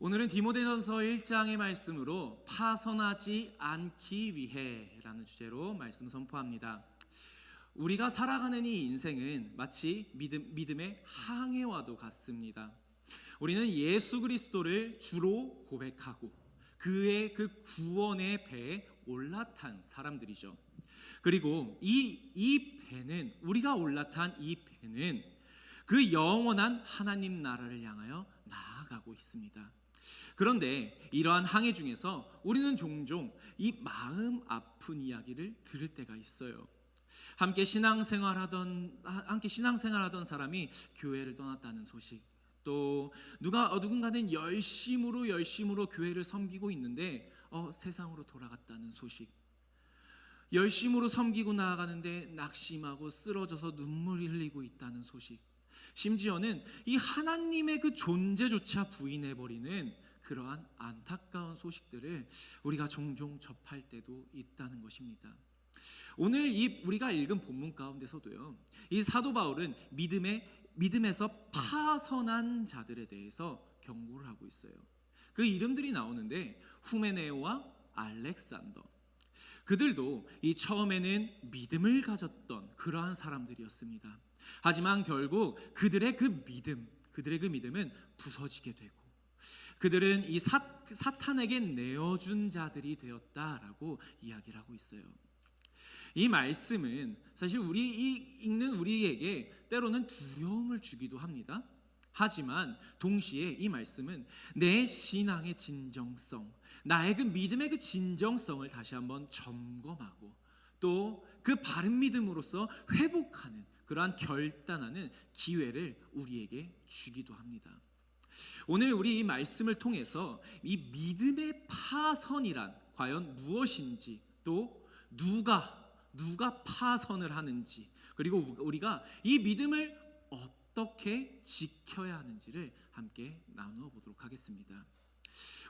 오늘은 디모데전서 1장의 말씀으로 파선하지 않기 위해라는 주제로 말씀 선포합니다. 우리가 살아가는 이 인생은 마치 믿음의 항해와도 같습니다. 우리는 예수 그리스도를 주로 고백하고 그의 그 구원의 배에 올라탄 사람들이죠. 그리고 이 배는, 우리가 올라탄 이 배는 그 영원한 하나님 나라를 향하여 나아가고 있습니다. 그런데 이러한 항해 중에서 우리는 종종 이 마음 아픈 이야기를 들을 때가 있어요. 함께 신앙생활하던 사람이 교회를 떠났다는 소식, 또 누군가는 열심으로 교회를 섬기고 있는데 세상으로 돌아갔다는 소식, 열심으로 섬기고 나아가는데 낙심하고 쓰러져서 눈물을 흘리고 있다는 소식, 심지어는 이 하나님의 그 존재조차 부인해버리는 그러한 안타까운 소식들을 우리가 종종 접할 때도 있다는 것입니다. 오늘 우리가 읽은 본문 가운데서도요, 이 사도 바울은 믿음에서 파선한 자들에 대해서 경고를 하고 있어요. 그 이름들이 나오는데 후메네오와 알렉산더, 그들도 이 처음에는 믿음을 가졌던 그러한 사람들이었습니다. 하지만 결국 그들의 그 믿음은 부서지게 되고 그들은 이 사탄에게 내어준 자들이 되었다라고 이야기를 하고 있어요. 이 말씀은 사실 읽는 우리에게 때로는 두려움을 주기도 합니다. 하지만 동시에 이 말씀은 내 신앙의 진정성, 나의 그 믿음의 그 진정성을 다시 한번 점검하고 또 그 바른 믿음으로서 회복하는 그러한 결단하는 기회를 우리에게 주기도 합니다. 오늘 우리 이 말씀을 통해서 이 믿음의 파선이란 과연 무엇인지, 또 누가 파선을 하는지, 그리고 우리가 이 믿음을 어떻게 지켜야 하는지를 함께 나누어 보도록 하겠습니다.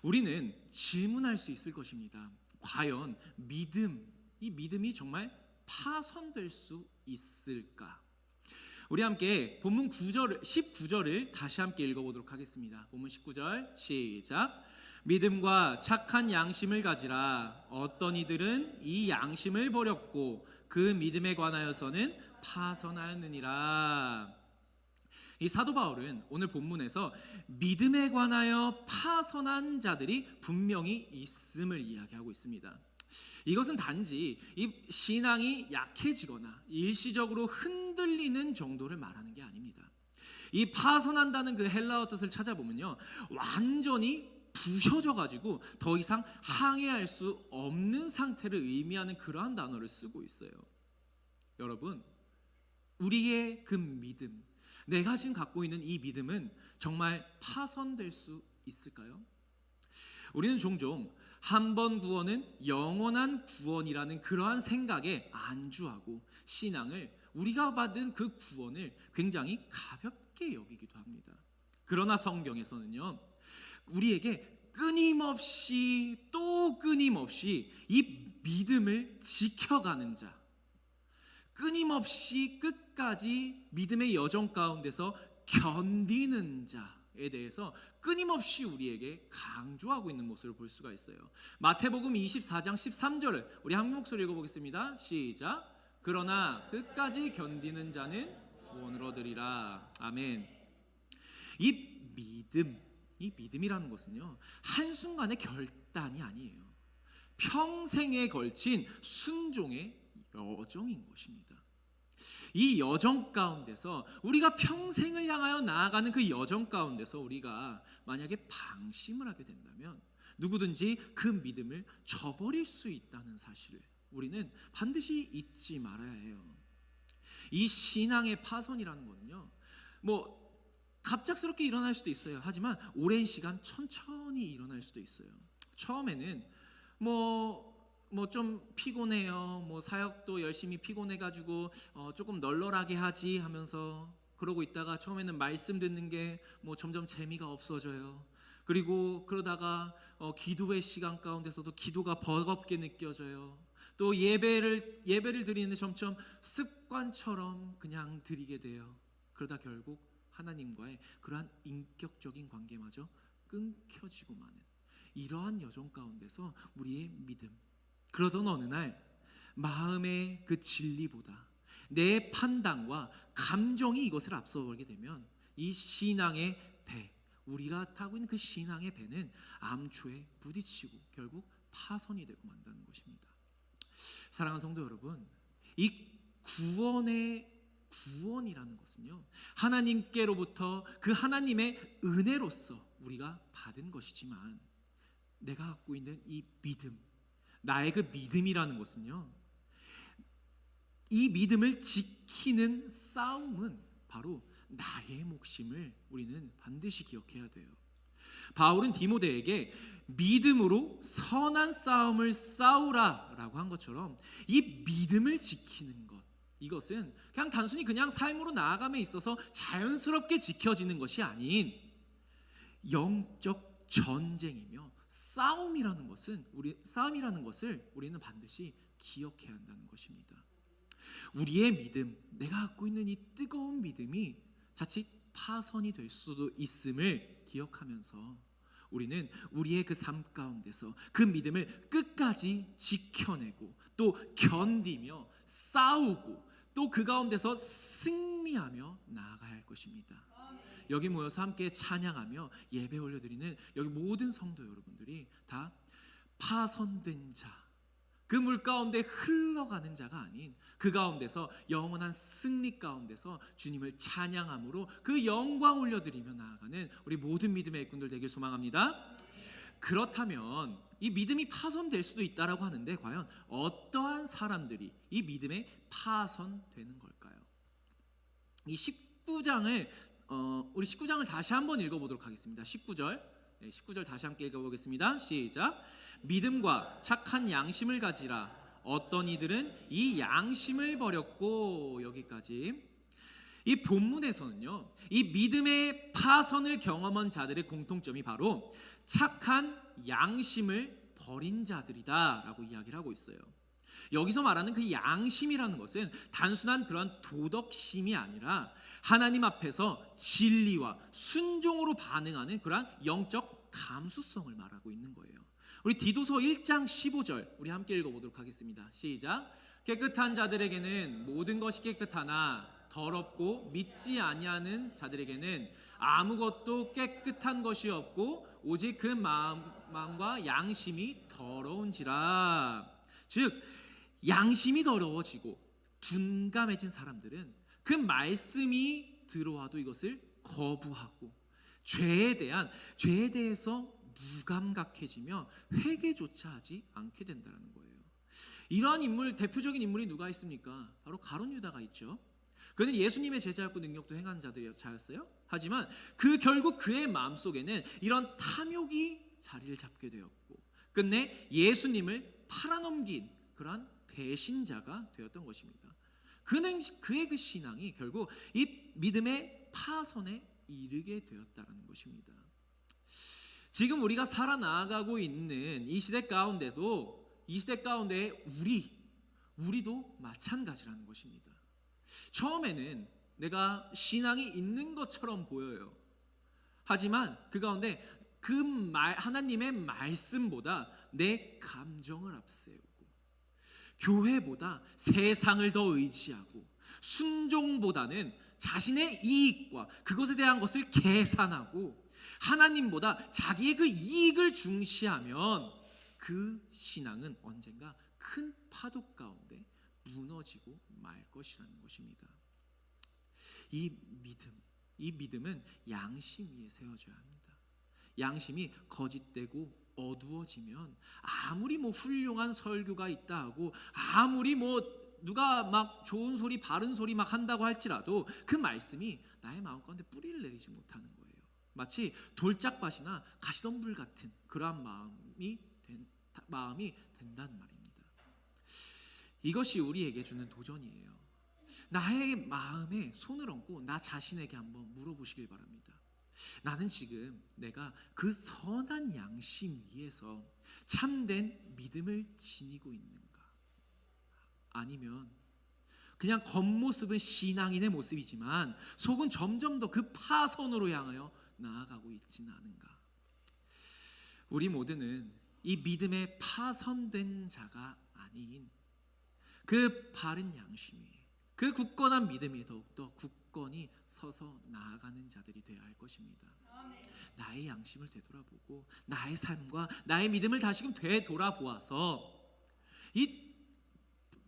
우리는 질문할 수 있을 것입니다. 과연 이 믿음이 정말 파선될 수 있을까? 우리 함께 본문 19절을 다시 함께 읽어보도록 하겠습니다. 본문 19절 시작. 믿음과 착한 양심을 가지라. 어떤 이들은 이 양심을 버렸고 그 믿음에 관하여서는 파선하였느니라. 이 사도 바울은 오늘 본문에서 믿음에 관하여 파선한 자들이 분명히 있음을 이야기하고 있습니다. 이것은 단지 이 신앙이 약해지거나 일시적으로 흔들리는 정도를 말하는 게 아닙니다. 이 파선한다는 그 헬라어 뜻을 찾아보면요, 완전히 부셔져 가지고 더 이상 항해할 수 없는 상태를 의미하는 그러한 단어를 쓰고 있어요. 여러분, 우리의 그 믿음, 내가 지금 갖고 있는 이 믿음은 정말 파선될 수 있을까요? 우리는 종종 한 번 구원은 영원한 구원이라는 그러한 생각에 안주하고 신앙을, 우리가 받은 그 구원을 굉장히 가볍게 여기기도 합니다. 그러나 성경에서는요, 우리에게 끊임없이 이 믿음을 지켜가는 자, 끊임없이 끝까지 믿음의 여정 가운데서 견디는 자에 대해서 끊임없이 우리에게 강조하고 있는 모습을 볼 수가 있어요. 마태복음 24장 13절을 우리 한 목소리 읽어보겠습니다. 시작. 그러나 끝까지 견디는 자는 구원을 얻으리라. 아멘. 이 믿음이라는 것은요, 한순간의 결단이 아니에요. 평생에 걸친 순종의 여정인 것입니다. 이 여정 가운데서 우리가 평생을 향하여 나아가는 그 여정 가운데서 우리가 만약에 방심을 하게 된다면 누구든지 그 믿음을 저버릴 수 있다는 사실을 우리는 반드시 잊지 말아야 해요. 이 신앙의 파선이라는 거는요, 갑작스럽게 일어날 수도 있어요. 하지만 오랜 시간 천천히 일어날 수도 있어요. 처음에는 좀 피곤해요. 사역도 열심히 피곤해가지고 조금 널널하게 하지 하면서 그러고 있다가 처음에는 말씀 듣는 게 점점 재미가 없어져요. 그리고 그러다가 기도의 시간 가운데서도 기도가 버겁게 느껴져요. 또 예배를 드리는데 점점 습관처럼 그냥 드리게 돼요. 그러다 결국 하나님과의 그러한 인격적인 관계마저 끊겨지고 마는 이러한 여정 가운데서 우리의 믿음. 그러던 어느 날 마음의 그 진리보다 내 판단과 감정이 이것을 앞서버리게 되면 이 신앙의 배, 우리가 타고 있는 그 신앙의 배는 암초에 부딪히고 결국 파손이 되고 만다는 것입니다. 사랑하는 성도 여러분, 이 구원이라는 것은요, 하나님께로부터 그 하나님의 은혜로서 우리가 받은 것이지만, 내가 갖고 있는 이 믿음, 나의 그 믿음이라는 것은요, 이 믿음을 지키는 싸움은 바로 나의 몫임을 우리는 반드시 기억해야 돼요. 바울은 디모데에게 믿음으로 선한 싸움을 싸우라라고 한 것처럼 이 믿음을 지키는 것, 이것은 그냥 삶으로 나아감에 있어서 자연스럽게 지켜지는 것이 아닌 영적 전쟁이며 싸움이라는 것을 우리는 반드시 기억해야 한다는 것입니다. 우리의 믿음, 내가 갖고 있는 이 뜨거운 믿음이 자칫 파손이 될 수도 있음을 기억하면서 우리는 우리의 그 삶 가운데서 그 믿음을 끝까지 지켜내고 또 견디며 싸우고 또 그 가운데서 승리하며 나아가야 할 것입니다. 여기 모여서 함께 찬양하며 예배 올려드리는 여기 모든 성도 여러분들이 다 파손된 자, 그 물 가운데 흘러가는 자가 아닌 그 가운데서 영원한 승리 가운데서 주님을 찬양함으로 그 영광 올려드리며 나아가는 우리 모든 믿음의 일꾼들 되길 소망합니다. 그렇다면 이 믿음이 파손될 수도 있다라고 하는데 과연 어떠한 사람들이 이 믿음에 파손되는 걸까요? 이 19장을 우리 19장을 다시 한번 읽어보도록 하겠습니다. 19절 다시 함께 읽어보겠습니다. 시작. 믿음과 착한 양심을 가지라. 어떤 이들은 이 양심을 버렸고, 여기까지. 이 본문에서는요, 이 믿음의 파선을 경험한 자들의 공통점이 바로 착한 양심을 버린 자들이다라고 이야기를 하고 있어요. 여기서 말하는 그 양심이라는 것은 단순한 그런 도덕심이 아니라 하나님 앞에서 진리와 순종으로 반응하는 그러한 영적 감수성을 말하고 있는 거예요. 우리 디도서 1장 15절 우리 함께 읽어보도록 하겠습니다. 시작. 깨끗한 자들에게는 모든 것이 깨끗하나 더럽고 믿지 아니하는 자들에게는 아무것도 깨끗한 것이 없고 오직 그 마음과 양심이 더러운지라. 즉 양심이 더러워지고 둔감해진 사람들은 그 말씀이 들어와도 이것을 거부하고 죄에 대해서 무감각해지며 회개조차 하지 않게 된다는 거예요. 이러한 대표적인 인물이 누가 있습니까? 바로 가룟 유다가 있죠. 그는 예수님의 제자였고 능력도 행한 자였어요. 하지만 결국 그의 마음속에는 이런 탐욕이 자리를 잡게 되었고 끝내 예수님을 팔아넘긴 그러한 배신자가 되었던 것입니다. 그의 그 신앙이 결국 이 믿음의 파선에 이르게 되었다는 것입니다. 지금 우리가 살아나가고 있는 이 시대 가운데 우리도 마찬가지라는 것입니다. 처음에는 내가 신앙이 있는 것처럼 보여요. 하지만 그 가운데 하나님의 말씀보다 내 감정을 앞세우고 교회보다 세상을 더 의지하고 순종보다는 자신의 이익과 그것에 대한 것을 계산하고 하나님보다 자기의 그 이익을 중시하면 그 신앙은 언젠가 큰 파도 가운데 무너지고 말 것이라는 것입니다. 이 믿음은 양심 위에 세워져야 합니다. 양심이 거짓되고 어두워지면 아무리 훌륭한 설교가 있다 하고 아무리 누가 막 좋은 소리 바른 소리 막 한다고 할지라도 그 말씀이 나의 마음 가운데 뿌리를 내리지 못하는 거예요. 마치 돌짝밭이나 가시덤불 같은 그러한 마음이 된다는 말입니다. 이것이 우리에게 주는 도전이에요. 나의 마음에 손을 얹고 나 자신에게 한번 물어보시길 바랍니다. 나는 지금 내가 그 선한 양심 위에서 참된 믿음을 지니고 있는가? 아니면 그냥 겉모습은 신앙인의 모습이지만 속은 점점 더 그 파선으로 향하여 나아가고 있지는 않은가? 우리 모두는 이 믿음에 파선된 자가 아닌 그 바른 양심 위에, 그 굳건한 믿음 위에 더욱더 굳건히 서서 나아가는 자들이 되어야 할 것입니다. 나의 양심을 되돌아보고 나의 삶과 나의 믿음을 다시금 되돌아보아서 이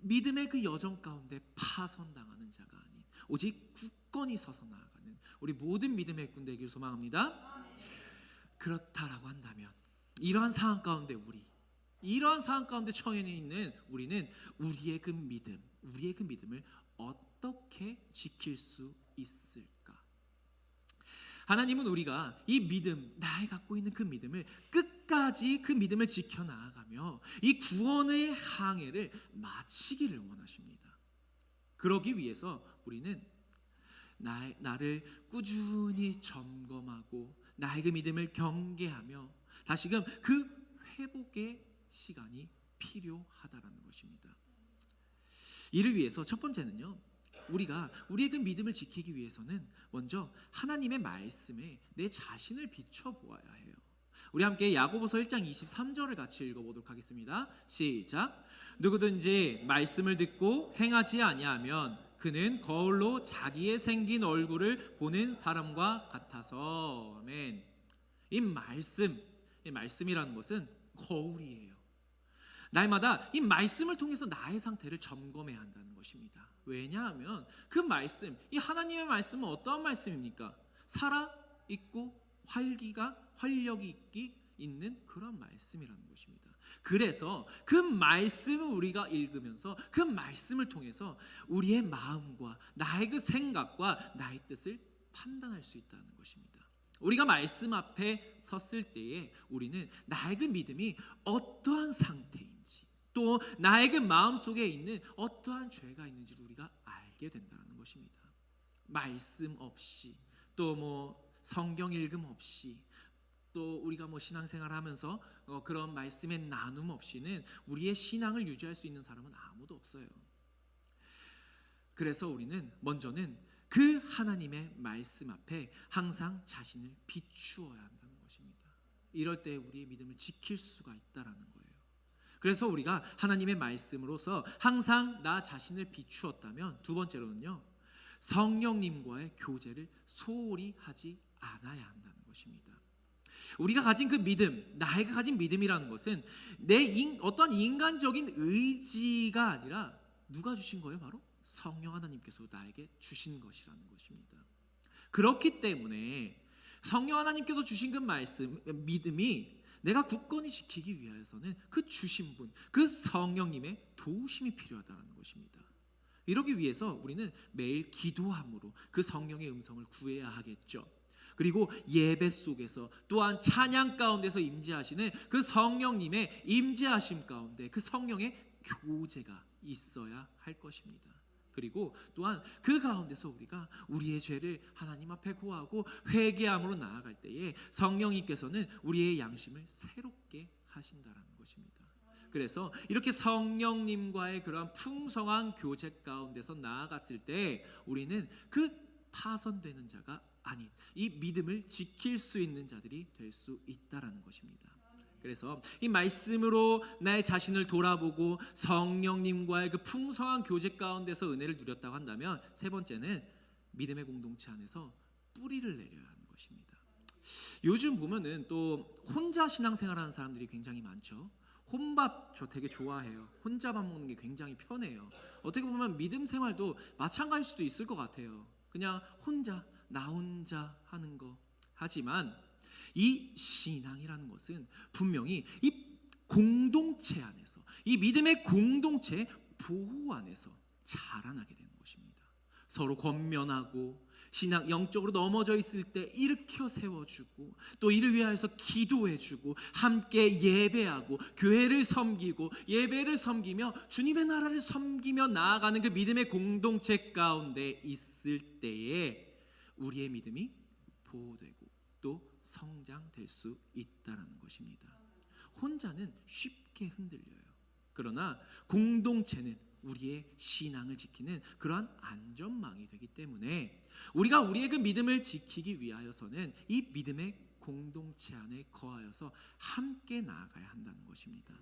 믿음의 그 여정 가운데 파선당하는 자가 아닌 오직 굳건히 서서 나아가는 우리 모든 믿음의 꾼 되길 소망합니다. 그렇다라고 한다면 이러한 상황 가운데 이러한 상황 가운데 처해 있는 우리는 우리의 그 믿음을 어떻게 지킬 수 있을까? 하나님은 우리가 이 믿음, 나의 갖고 있는 그 믿음을 끝까지 그 믿음을 지켜나가며 이 구원의 항해를 마치기를 원하십니다. 그러기 위해서 우리는 나를 꾸준히 점검하고 나의 그 믿음을 경계하며 다시금 그 회복의 시간이 필요하다라는 것입니다. 이를 위해서 첫 번째는요, 우리가 우리의 그 믿음을 지키기 위해서는 먼저 하나님의 말씀에 내 자신을 비춰보아야 해요. 우리 함께 야고보서 1장 23절을 같이 읽어보도록 하겠습니다. 시작. 누구든지 말씀을 듣고 행하지 아니하면 그는 거울로 자기의 생긴 얼굴을 보는 사람과 같아서. 아멘. 이 말씀이라는 것은 거울이에요. 날마다 이 말씀을 통해서 나의 상태를 점검해야 한다는 것입니다. 왜냐하면 그 말씀, 이 하나님의 말씀은 어떠한 말씀입니까? 살아있고 활력이 있는 그런 말씀이라는 것입니다. 그래서 그 말씀을 우리가 읽으면서 그 말씀을 통해서 우리의 마음과 나의 그 생각과 나의 뜻을 판단할 수 있다는 것입니다. 우리가 말씀 앞에 섰을 때에 우리는 나의 그 믿음이 어떠한 상태인지, 또 나의 그 마음속에 있는 어떠한 죄가 있는지를 우리가 알게 된다는 것입니다. 말씀 없이, 또 성경 읽음 없이, 또 우리가 신앙생활을 하면서 그런 말씀의 나눔 없이는 우리의 신앙을 유지할 수 있는 사람은 아무도 없어요. 그래서 우리는 먼저는 그 하나님의 말씀 앞에 항상 자신을 비추어야 한다는 것입니다. 이럴 때 우리의 믿음을 지킬 수가 있다라는 거예요. 그래서 우리가 하나님의 말씀으로서 항상 나 자신을 비추었다면, 두 번째로는요, 성령님과의 교제를 소홀히 하지 않아야 한다는 것입니다. 우리가 가진 그 믿음, 나의 가진 믿음이라는 것은 어떠한 인간적인 의지가 아니라 누가 주신 거예요? 바로 성령 하나님께서 나에게 주신 것이라는 것입니다. 그렇기 때문에 성령 하나님께서 주신 그 말씀, 믿음이 내가 굳건히 지키기 위해서는 그 주신 분, 그 성령님의 도우심이 필요하다는 것입니다. 이러기 위해서 우리는 매일 기도함으로 그 성령의 음성을 구해야 하겠죠. 그리고 예배 속에서 또한 찬양 가운데서 임재하시는 그 성령님의 임재하심 가운데 그 성령의 교제가 있어야 할 것입니다. 그리고 또한 그 가운데서 우리가 우리의 죄를 하나님 앞에 고하고 회개함으로 나아갈 때에 성령님께서는 우리의 양심을 새롭게 하신다라는 것입니다. 그래서 이렇게 성령님과의 그러한 풍성한 교제 가운데서 나아갔을 때 우리는 그 파선되는 자가 아닌 이 믿음을 지킬 수 있는 자들이 될 수 있다라는 것입니다. 그래서 이 말씀으로 나의 자신을 돌아보고 성령님과의 그 풍성한 교제 가운데서 은혜를 누렸다고 한다면, 세 번째는 믿음의 공동체 안에서 뿌리를 내려야 하는 것입니다. 요즘 보면은 또 혼자 신앙생활하는 사람들이 굉장히 많죠. 혼밥 저 되게 좋아해요. 혼자 밥 먹는 게 굉장히 편해요. 어떻게 보면 믿음 생활도 마찬가지일 수도 있을 것 같아요. 그냥 나 혼자 하는 거. 하지만 이 신앙이라는 것은 분명히 이 공동체 안에서, 이 믿음의 공동체 보호 안에서 자라나게 되는 것입니다. 서로 권면하고 신앙 영적으로 넘어져 있을 때 일으켜 세워주고, 또 이를 위하여서 기도해주고, 함께 예배하고 교회를 섬기고 예배를 섬기며 주님의 나라를 섬기며 나아가는 그 믿음의 공동체 가운데 있을 때에 우리의 믿음이 보호되고 또 성장될 수 있다는 것입니다. 혼자는 쉽게 흔들려요. 그러나 공동체는 우리의 신앙을 지키는 그러한 안전망이 되기 때문에 우리가 우리의 그 믿음을 지키기 위하여서는 이 믿음의 공동체 안에 거하여서 함께 나아가야 한다는 것입니다.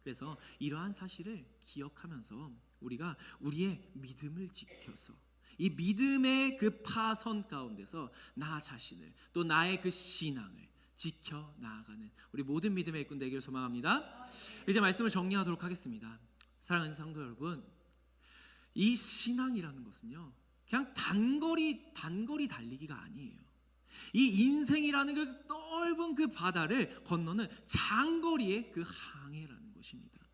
그래서 이러한 사실을 기억하면서 우리가 우리의 믿음을 지켜서 이 믿음의 그 파선 가운데서 나 자신을 또 나의 그 신앙을 지켜 나아가는 우리 모든 믿음의 일꾼 되기를 소망합니다. 이제 말씀을 정리하도록 하겠습니다. 사랑하는 성도 여러분, 이 신앙이라는 것은요 그냥 단거리 달리기가 아니에요. 이 인생이라는 그 넓은 그 바다를 건너는 장거리의 그 항해라는 것입니다.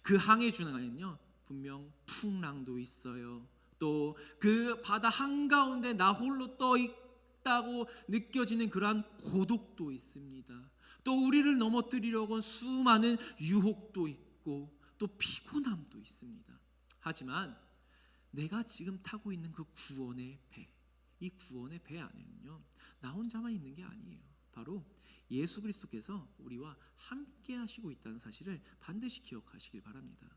그 항해 중에는요 분명 풍랑도 있어요. 또 그 바다 한가운데 나 홀로 떠 있다고 느껴지는 그러한 고독도 있습니다. 또 우리를 넘어뜨리려고 수많은 유혹도 있고 또 피곤함도 있습니다. 하지만 내가 지금 타고 있는 그 구원의 배, 이 구원의 배 안에는요 나 혼자만 있는 게 아니에요. 바로 예수 그리스도께서 우리와 함께 하시고 있다는 사실을 반드시 기억하시길 바랍니다.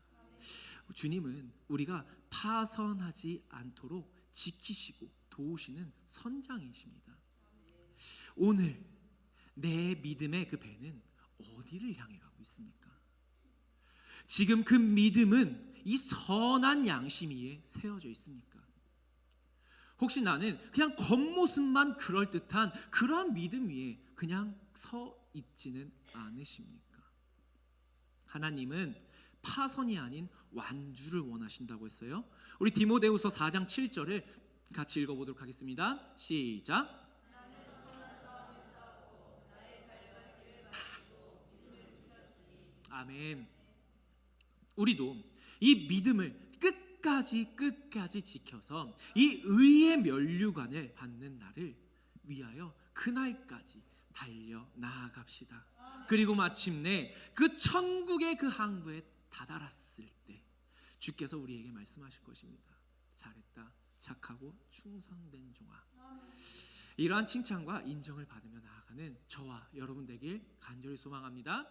주님은 우리가 파선하지 않도록 지키시고 도우시는 선장이십니다. 오늘 내 믿음의 그 배는 어디를 향해 가고 있습니까? 지금 그 믿음은 이 선한 양심 위에 세워져 있습니까? 혹시 나는 그냥 겉모습만 그럴듯한 그러한 믿음 위에 그냥 서 있지는 않으십니까? 하나님은 파선이 아닌 완주를 원하신다고 했어요. 우리 디모데후서 4장 7절을 같이 읽어보도록 하겠습니다. 시작. 아멘. 우리도 이 믿음을 끝까지 지켜서 이 의의 면류관을 받는 날을 위하여 그날까지 달려 나아갑시다. 그리고 마침내 그 천국의 그 항구에 다다랐을 때 주께서 우리에게 말씀하실 것입니다. 잘했다, 착하고 충성된 종아. 이러한 칭찬과 인정을 받으며 나아가는 저와 여러분 되길 간절히 소망합니다.